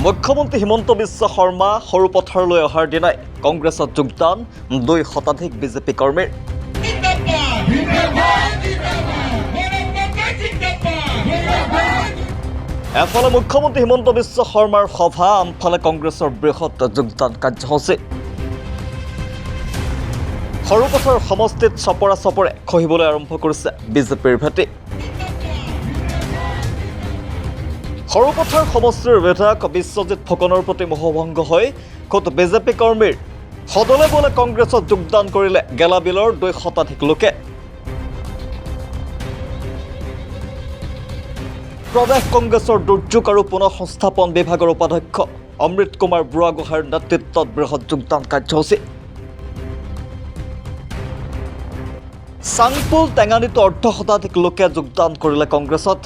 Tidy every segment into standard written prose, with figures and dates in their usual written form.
মুখ্যমন্ত্ৰী হিমন্ত বিশ্ব শৰ্মা সৰুপথাৰলৈ অহাৰ দিনাই কংগ্ৰেছত যোগদান 2 শতাধিক বিজেপি কৰ্মীৰ। এফালে মুখ্যমন্ত্ৰী হিমন্ত বিশ্ব শৰ্মাৰ সভা, আনফালে কংগ্ৰেছৰ বৃহৎ যোগদান কাৰ্যসূচী। সৰুপথাৰ সমষ্টিত চপৰা চপৰে খহিবলৈ আৰম্ভ কৰিছে বিজেপিৰ ভেটি। সৰুপথাৰ সমষ্টিৰ বিধায়ক বিশ্বজিৎ ফুকনৰ প্ৰতি মোহভংগ হৈ খোদ বিজেপি কৰ্মীৰ সদলে বলে কংগ্ৰেছত যোগদান কৰিলে গেলাবিলৰ 2 শতাধিক লোকে। প্ৰদেশ কংগ্ৰেছৰ দুৰ্যোগ আৰু পুনৰ সংস্থাপন বিভাগৰ উপাধ্যক্ষ অমৃত কুমাৰ বুঢ়াগোহাঁইৰ নেতৃত্বত বৃহৎ যোগদান কাৰ্যসূচী। চাংপুল টেঙানীতো 1/2 শতাধিক লোকে যোগদান কৰিলে কংগ্ৰেছত।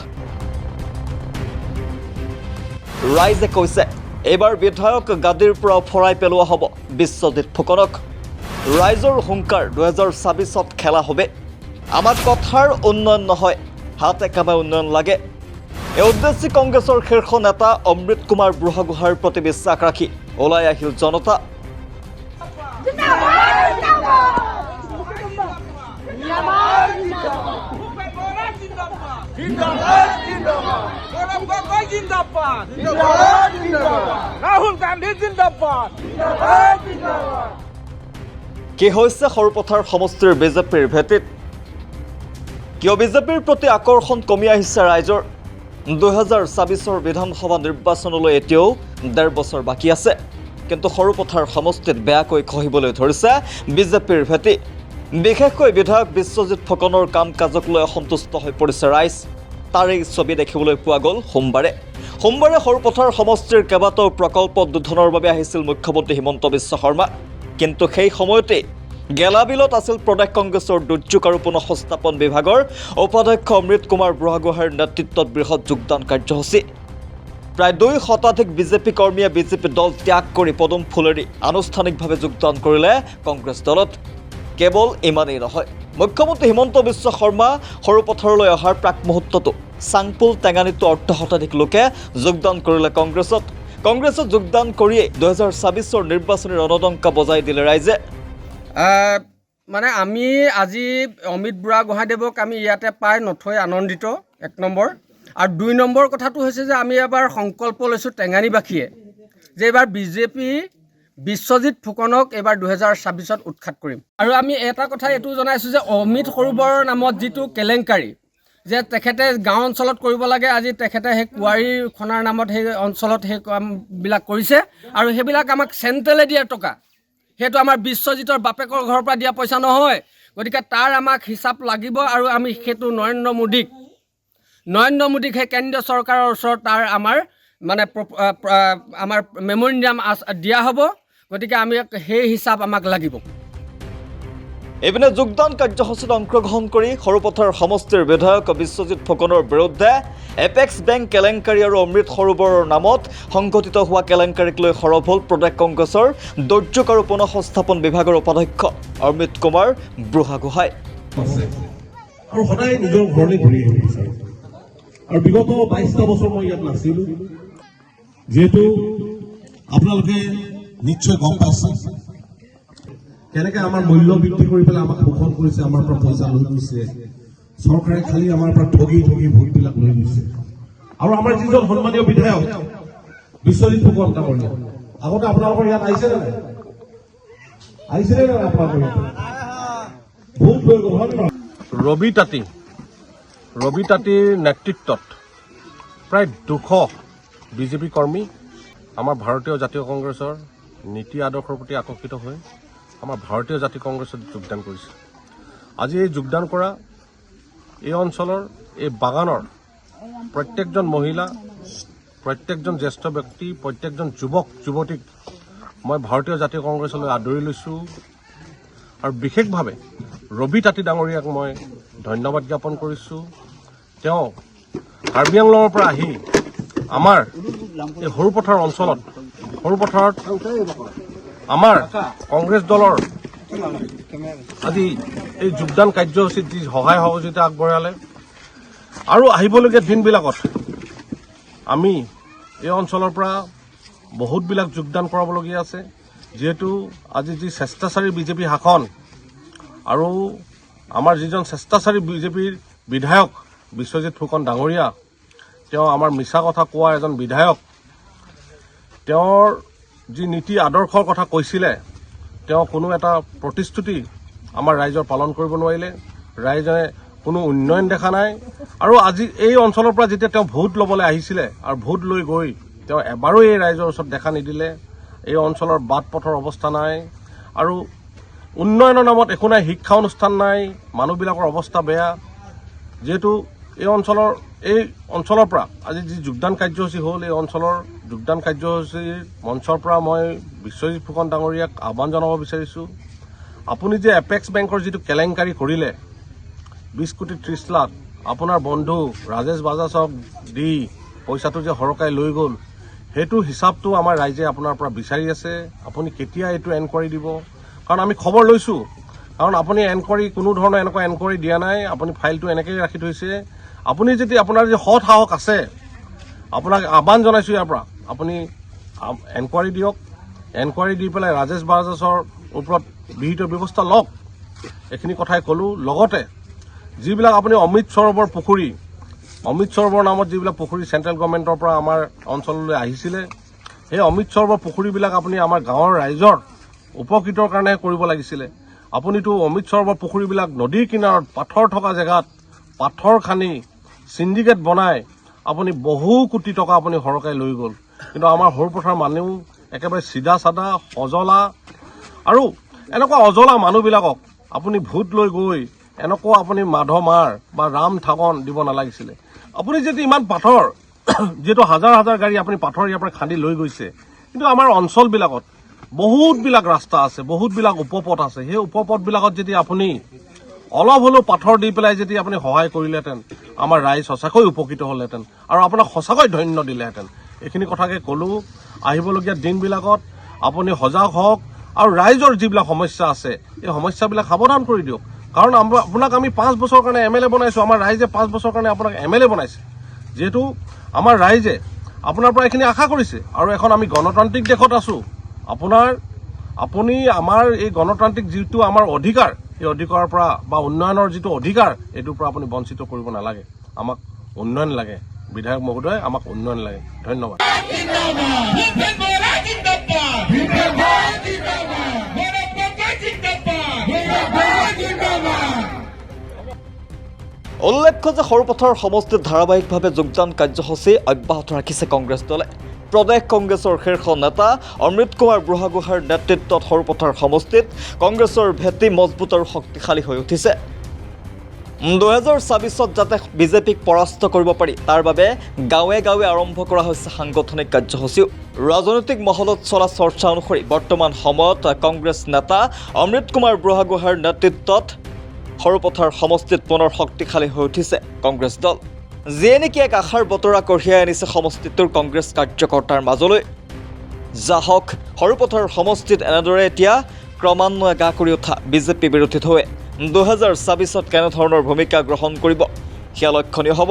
ৰাইজে কৈছে এইবাৰ বিধায়ক গাদীৰ পৰা ফৰাই পেলোৱা হ'ব বিশ্বজিৎ ফুকনক। ৰাইজৰ হুংকাৰ 2024ত খেলা হবে। আমাক কথাৰ উন্নয়ন নহয়, হাতে কামে উন্নয়ন লাগে। এই উদ্দেশ্যে কংগ্ৰেছৰ শীৰ্ষ নেতা অমৃত কুমাৰ বুঢ়াগোহাঁইৰ প্ৰতি বিশ্বাস ৰাখি ওলাই আহিল জনতা। ৰাহুল গান্ধী জিন্দাবাদ। কি হৈছে সৰুপথাৰ সমষ্টিৰ বিজেপিৰ ভেটিত? কিয় বিজেপিৰ প্ৰতি আকৰ্ষণ কমি আহিছে ৰাইজৰ? 2024 বিধানসভা নিৰ্বাচনলৈ এতিয়াও 1.5 বছৰ বাকী আছে, কিন্তু সৰুপথাৰ সমষ্টিত বেয়াকৈ খহিবলৈ ধৰিছে বিজেপিৰ ভেটি। বিশেষকৈ বিধায়ক বিশ্বজিৎ ফুকনৰ কাম কাজক লৈ অসন্তুষ্ট হৈ পৰিছে ৰাইজ। তাৰেই ছবি দেখিবলৈ পোৱা গ'ল সোমবাৰে সৰুপথাৰ সমষ্টিৰ কেইবাটাও প্ৰকল্প উদ্বোধনৰ বাবে আহিছিল মুখ্যমন্ত্ৰী হিমন্ত বিশ্ব শৰ্মা। কিন্তু সেই সময়তে গেলাবিলত আছিল প্ৰদেশ কংগ্ৰেছৰ দুৰ্যোগ আৰু পুনৰ সংস্থাপন বিভাগৰ উপাধ্যক্ষ অমৃত কুমাৰ বুঢ়াগোহাঁইৰ নেতৃত্বত বৃহৎ যোগদান কাৰ্যসূচী। প্ৰায় 2 শতাধিক বিজেপি কৰ্মীয়ে বিজেপি দল ত্যাগ কৰি পদুম ফুলেৰে আনুষ্ঠানিকভাৱে যোগদান কৰিলে কংগ্ৰেছ দলত। কেৱল ইমানেই নহয়, মুখ্যমন্ত্ৰী হিমন্ত বিশ্ব শৰ্মা সৰুপথাৰলৈ অহাৰ প্ৰাক মুহূৰ্ততো চাংপুল টেঙানীতো 1/2 শতাধিক লোকে যোগদান কৰিলে কংগ্ৰেছত যোগদান কৰিয়েই 2024 নিৰ্বাচনী ৰণদংকা বজাই দিলে ৰাইজে। মানে আমি আজি অমিত বুঢ়াগোহাঁইদেৱক আমি ইয়াতে পাই নথৈ আনন্দিত, 1 নম্বৰ। আৰু 2 নম্বৰ কথাটো হৈছে যে আমি এবাৰ সংকল্প লৈছোঁ টেঙানীবাসীয়ে যে এইবাৰ বিজেপি বিশ্বজিৎ ফুকনক এইবাৰ 2024ত উৎখাত কৰিম। আৰু আমি এটা কথা এইটো জনাইছোঁ যে অমিত সৰোবৰৰ নামত যিটো কেলেংকাৰী যে তেখেতে গাঁও অঞ্চলত কৰিব লাগে, আজি তেখেতে সেই কুঁৱাৰী খনাৰ নামত সেই অঞ্চলত সেই কামবিলাক কৰিছে। আৰু সেইবিলাক আমাক চেণ্ট্ৰেলে দিয়া টকা, সেইটো আমাৰ বিশ্বজিতৰ বাপেকৰ ঘৰৰ পৰা দিয়া পইচা নহয়। গতিকে তাৰ আমাক হিচাপ লাগিব। আৰু আমি সেইটো নৰেন্দ্ৰ মোদীক সেই কেন্দ্ৰীয় চৰকাৰৰ ওচৰত তাৰ আমাৰ মানে আমাৰ মেমৰিণ্ডিয়াম দিয়া হ'ব। গতিকে আমি সেই হিচাপ আমাক লাগিব। এইপিনে যোগদান কাৰ্যসূচীত অংশগ্ৰহণ কৰি সৰুপথাৰ সমষ্টিৰ বিধায়ক বিশ্বজিৎ ফুকনৰ বিৰুদ্ধে এপেক্স বেংক কেলেংকাৰী আৰু অমৃত সৰোবৰৰ নামত সংঘটিত হোৱা কেলেংকাৰীক লৈ সৰব হ'ল প্ৰদেশ কংগ্ৰেছৰ দুৰ্যোগ আৰু পুনৰ সংস্থাপন বিভাগৰ উপাধ্যক্ষ অমৃত কুমাৰ বুঢ়াগোহাঁই। আৰু সদায় নিজৰ ঘৰলৈ ঘূৰি আহিব বিচাৰে। আৰু বিগত 22টা বছৰ মই ইয়াত নাছিলোঁ, যিহেতু আপোনালোকে নিশ্চয় গম পাইছে কেনেকৈ আমাৰ মূল্য বৃদ্ধি কৰি পেলাই আমাক শোষণ কৰিছে, আমাৰ পৰা পইচা লৈ গৈছে। চৰকাৰে খালি আমাৰ পৰা ঠগি ভোটবিলাক লৈ গৈছে। আৰু আমাৰ যিজন সন্মানীয় বিধায়ক বিশ্বজিৎ ফুকন ডাঙৰীয়া, আগতে আপোনালোকৰ ইয়াত আহিছেনে নাই? আপোনালোকৰ ইয়াত ভোট লৈ গ'ল হয় নহয়? ৰবি তাঁতীৰ নেতৃত্বত প্ৰায় 200 বিজেপি কৰ্মী আমাৰ ভাৰতীয় জাতীয় কংগ্ৰেছৰ নীতি আদৰ্শৰ প্ৰতি আকৰ্ষিত হৈ আমাৰ ভাৰতীয় জাতীয় কংগ্ৰেছত যোগদান কৰিছে। আজি এই যোগদান কৰা এই অঞ্চলৰ এই বাগানৰ প্ৰত্যেকজন মহিলা, প্ৰত্যেকজন জ্যেষ্ঠ ব্যক্তি, প্ৰত্যেকজন যুৱক যুৱতীক মই ভাৰতীয় জাতীয় কংগ্ৰেছলৈ আদৰি লৈছোঁ। আৰু বিশেষভাৱে ৰবি তাঁতী ডাঙৰীয়াক মই ধন্যবাদ জ্ঞাপন কৰিছোঁ। তেওঁ কাৰ্বি আংলঙৰ পৰা আহি আমাৰ এই সৰুপথাৰ অঞ্চলত আমাৰ কংগ্ৰেছ দলৰ আজি এই যোগদান কাৰ্যসূচীত যি সহায় সহযোগিতা আগবঢ়ালে আৰু আহিবলগীয়া দিনবিলাকত আমি এই অঞ্চলৰ পৰা বহুতবিলাক যোগদান কৰাবলগীয়া আছে যিহেতু আজি যি স্বেচ্ছাচাৰী বিজেপি শাসন আৰু আমাৰ যিজন স্বেচ্ছাচাৰী বিজেপিৰ বিধায়ক বিশ্বজিৎ ফুকন ডাঙৰীয়া তেওঁ আমাৰ মিছা কথা কোৱা এজন বিধায়ক তেওঁৰ যি নীতি আদৰ্শৰ কথা কৈছিলে তেওঁ কোনো এটা প্ৰতিশ্ৰুতি আমাৰ ৰাইজৰ পালন কৰিব নোৱাৰিলে ৰাইজে কোনো উন্নয়ন দেখা নাই আৰু আজি এই অঞ্চলৰ পৰা যেতিয়া তেওঁ ভোট ল'বলৈ আহিছিলে আৰু ভোট লৈ গৈ তেওঁ এবাৰো এই ৰাইজৰ ওচৰত দেখা নিদিলে এই অঞ্চলৰ বাট পথৰ অৱস্থা নাই আৰু উন্নয়নৰ নামত একো নাই শিক্ষা অনুষ্ঠান নাই মানুহবিলাকৰ অৱস্থা বেয়া যেহেতু এই অঞ্চলৰ পৰা আজি যি যোগদান কাৰ্যসূচী হ'ল এই অঞ্চলৰ যোগদান কাৰ্যসূচীৰ মঞ্চৰ পৰা মই বিশ্বজিৎ ফুকন ডাঙৰীয়াক আহ্বান জনাব বিচাৰিছোঁ আপুনি যে এপেক্স বেংকৰ যিটো কেলেংকাৰী কৰিলে 20 কোটি 30 লাখ আপোনাৰ বন্ধু ৰাজেশ বাজাজক দি পইচাটো যে হৰকাই লৈ গ'ল সেইটো হিচাপটো আমাৰ ৰাইজে আপোনাৰ পৰা বিচাৰি আছে আপুনি কেতিয়া এইটো এনকুৱাৰী দিব কাৰণ আমি খবৰ লৈছোঁ কাৰণ আপুনি এনকুৱাৰী কোনো ধৰণৰ এনেকুৱা এনকুৱাৰী দিয়া নাই আপুনি ফাইলটো এনেকৈয়ে ৰাখি থৈছে আপুনি যদি আপোনাৰ যে সৎ সাহস আছে আপোনাক আহ্বান জনাইছোঁ ইয়াৰ পৰা আপুনি এনকুৱাৰী দিয়ক এনকুৱাৰী দি পেলাই ৰাজেশ বাজাজৰ ওপৰত বিহিত ব্যৱস্থা লওক এইখিনি কথাই ক'লোঁ লগতে যিবিলাক আপুনি অমৃত সৰোবৰ পুখুৰী অমৃত সৰোবৰ নামত যিবিলাক পুখুৰী চেণ্ট্ৰেল গভৰ্ণমেণ্টৰ পৰা আমাৰ অঞ্চললৈ আহিছিলে সেই অমৃত সৰোবৰ পুখুৰীবিলাক আপুনি আমাৰ গাঁৱৰ ৰাইজৰ উপকৃতৰ কাৰণে কৰিব লাগিছিলে আপুনিতো অমৃত সৰোবৰ পুখুৰীবিলাক নদীৰ কিনাৰত পাথৰ থকা জেগাত পাথৰ খানি চিণ্ডিকেট বনাই আপুনি বহু কোটি টকা আপুনি সৰকাই লৈ গ'ল কিন্তু আমাৰ সৰুপথাৰ মানুহ একেবাৰে চিধা চাদা সজলা আৰু এনেকুৱা অজলা মানুহবিলাকক আপুনি ভোট লৈ গৈ এনেকুৱা আপুনি মাধমাৰ বা ৰাম ঠাগন দিব নালাগিছিলে আপুনি যদি ইমান পাথৰ যিহেতু হাজাৰ হাজাৰ গাড়ী আপুনি পাথৰ ইয়াৰ পৰা খান্দি লৈ গৈছে কিন্তু আমাৰ অঞ্চলবিলাকত বহুতবিলাক ৰাস্তা আছে বহুতবিলাক উপপথ আছে সেই উপপথবিলাকত যদি আপুনি অলপ হ'লেও পাথৰ দি পেলাই যদি আপুনি সহায় কৰিলেহেঁতেন আমাৰ ৰাইজ সঁচাকৈ উপকৃত হ'লহেঁতেন আৰু আপোনাক সঁচাকৈ ধন্য দিলেহেঁতেন এইখিনি কথাকে ক'লোঁ আহিবলগীয়া দিনবিলাকত আপুনি সজাগ হওক আৰু ৰাইজৰ যিবিলাক সমস্যা আছে এই সমস্যাবিলাক সাৱধান কৰি দিয়ক কাৰণ আপোনাক আমি 5 বছৰৰ কাৰণে MLA বনাইছোঁ আমাৰ ৰাইজে 5 বছৰৰ কাৰণে আপোনাক MLA বনাইছে যিহেতু আমাৰ ৰাইজে আপোনাৰ পৰা এইখিনি আশা কৰিছে আৰু এখন আমি গণতান্ত্ৰিক দেশত আছোঁ আপুনি আমাৰ এই গণতান্ত্ৰিক যিটো আমাৰ অধিকাৰ এই অধিকাৰৰ পৰা বা উন্নয়নৰ যিটো অধিকাৰ এইটোৰ পৰা আপুনি বঞ্চিত কৰিব নালাগে আমাক উন্নয়ন লাগে বিধায়ক মহোদয় আমাক উন্নয়ন লাগে ধন্যবাদ উল্লেখ্য যে সৰুপথাৰ সমষ্টিত ধাৰাবাহিকভাৱে যোগদান কাৰ্যসূচী অব্যাহত ৰাখিছে কংগ্ৰেছ দলে প্ৰদেশ কংগ্ৰেছৰ শীৰ্ষ নেতা অমৃত কুমাৰ বুঢ়াগোহাঁইৰ নেতৃত্বত সৰুপথাৰ সমষ্টিত কংগ্ৰেছৰ ভেটি মজবুত আৰু শক্তিশালী হৈ উঠিছে 2024 যাতে বিজেপিক পৰাস্ত কৰিব পাৰি তাৰ বাবে গাঁৱে গাঁৱে আৰম্ভ কৰা হৈছে সাংগঠনিক কাৰ্যসূচীও ৰাজনৈতিক মহলত চলা চৰ্চা অনুসৰি বৰ্তমান সময়ত কংগ্ৰেছ নেতা অমৃত কুমাৰ বুঢ়াগোহাঁইৰ নেতৃত্বত সৰুপথাৰ সমষ্টিত পুনৰ শক্তিশালী হৈ উঠিছে কংগ্ৰেছ দল যিয়ে নেকি এক আশাৰ বতৰা কঢ়িয়াই আনিছে সমষ্টিটোৰ কংগ্ৰেছ কাৰ্যকৰ্তাৰ মাজলৈ যাহক সৰুপথাৰ সমষ্টিত এনেদৰে এতিয়া ক্ৰমান্বয়ে গা কৰি উঠা বিজেপি বিৰোধী হৈ 2024 কেনেধৰণৰ ভূমিকা গ্ৰহণ কৰিব সেয়া লক্ষণীয় হ'ব